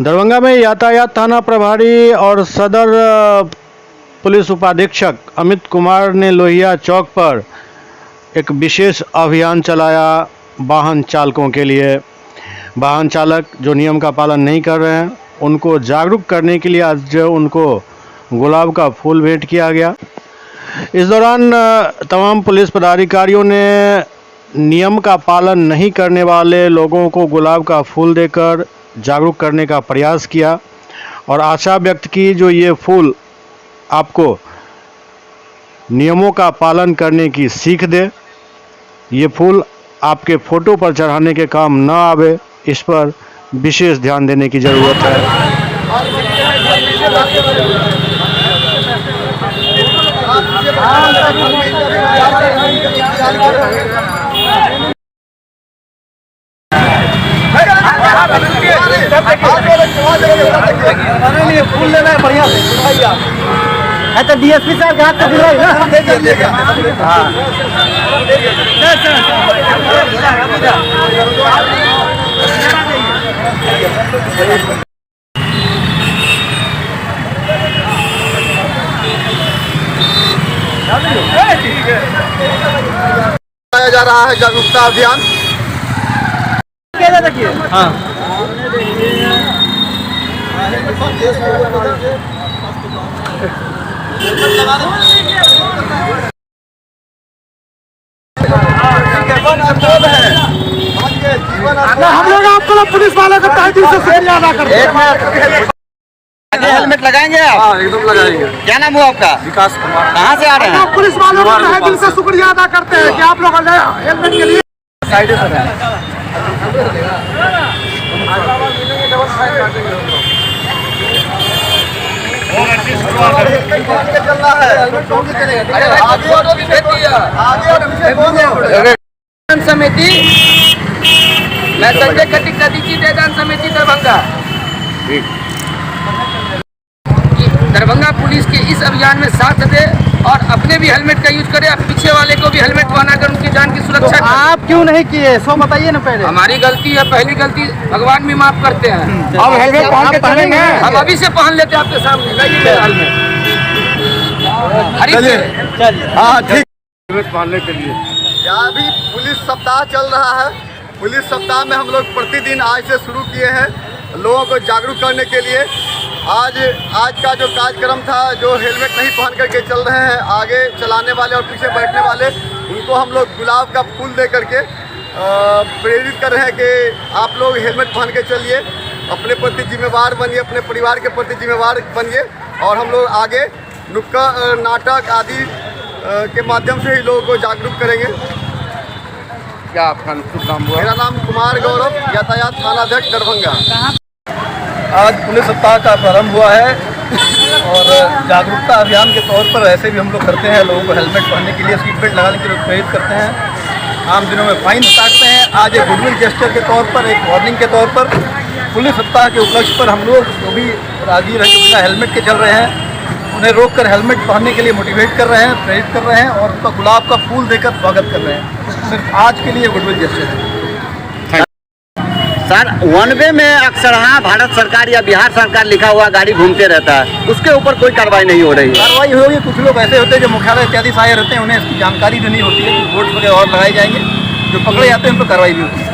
दरभंगा में यातायात थाना प्रभारी और सदर पुलिस उपाधीक्षक अमित कुमार ने लोहिया चौक पर एक विशेष अभियान चलाया। वाहन चालकों के लिए, वाहन चालक जो नियम का पालन नहीं कर रहे हैं उनको जागरूक करने के लिए आज उनको गुलाब का फूल भेंट किया गया। इस दौरान तमाम पुलिस पदाधिकारियों ने नियम का पालन नहीं करने वाले लोगों को गुलाब का फूल देकर जागरूक करने का प्रयास किया और आशा व्यक्त की जो ये फूल आपको नियमों का पालन करने की सीख दे। ये फूल आपके फोटो पर चढ़ाने के काम न आवे, इस पर विशेष ध्यान देने की ज़रूरत है। फूल लेना है बढ़िया है तो डीएसपी साहब के हाथ से दिलवाई ना। जा रहा है जागरूकता अभियान। हाँ हम लोग आपको पुलिस वाले को तहे दिल से शुक्रिया अदा करते हैं। हेलमेट लगाएंगे आप? हाँ, एकदम लगाएंगे। क्या नाम हुआ आपका? विकास कुमार। कहाँ से आ रहे हैं? पुलिस वालों को तहे दिल से शुक्रिया अदा करते हैं कि आप लोग हेलमेट के लिए समिति, मैं संजय खटिक नतीजी देदान समिति दरभंगा। दरभंगा पुलिस के इस अभियान में साथ दे और अपने भी हेलमेट का यूज करें, अब पीछे वाले को भी हेलमेट बनाकर उनकी जान की सुरक्षा। तो आप क्यों नहीं किए सो बताइए ना पहले। हमारी गलती है, पहली गलती भगवान भी माफ करते हैं। अब हेलमेट पहन के चलेंगे, हम अभी से पहन लेते हैं आपके सामने। हाँ ठीक। हेलमेट पहनने के लिए अभी पुलिस सप्ताह चल रहा है। पुलिस सप्ताह में हम लोग प्रतिदिन आज से शुरू किए हैं लोगों को जागरूक करने के लिए। आज का जो कार्यक्रम था, जो हेलमेट नहीं पहन करके चल रहे हैं आगे चलाने वाले और पीछे बैठने वाले, उनको हम लोग गुलाब का फूल दे करके प्रेरित कर रहे हैं कि आप लोग हेलमेट पहन के चलिए, अपने प्रति जिम्मेवार बनिए, अपने परिवार के प्रति जिम्मेवार बनिए। और हम लोग आगे नुक्कड़ नाटक आदि के माध्यम से ही लोगों को जागरूक करेंगे। क्या आपका नाम हुआ? मेरा नाम कुमार गौरव, यातायात थानाध्यक्ष दरभंगा। आज पुलिस सप्ताह का प्रारंभ हुआ है और जागरूकता अभियान के तौर पर ऐसे भी हम लोग करते हैं, लोगों को हेलमेट पहनने के लिए, सीट बेल्ट लगाने के लिए प्रेरित करते हैं। आम दिनों में फाइन काटते हैं। आज एक गुडविल जेस्चर के तौर पर, एक वार्निंग के तौर पर पुलिस सप्ताह के उपलक्ष्य पर हम लोग जो भी राहगीर हैं जो बिना हेलमेट के चल रहे हैं उन्हें रोककर हेलमेट पहनने के लिए मोटिवेट कर रहे हैं, प्रेरित कर रहे हैं और उनका गुलाब का फूल देकर स्वागत कर रहे हैं। सिर्फ आज के लिए गुडविल जेस्चर है। सर, वन वे में अक्सर भारत सरकार या बिहार सरकार लिखा हुआ गाड़ी घूमते रहता है, उसके ऊपर कोई कार्रवाई नहीं हो रही है। कार्रवाई होगी। कुछ लोग ऐसे होते हैं जो मुख्यालय इत्यादि से आए रहते हैं, उन्हें इसकी जानकारी भी नहीं होती है कि बोर्ड वगैरह और लगाए जाएंगे, जो पकड़े जाते हैं उन पर कार्रवाई भी होती है।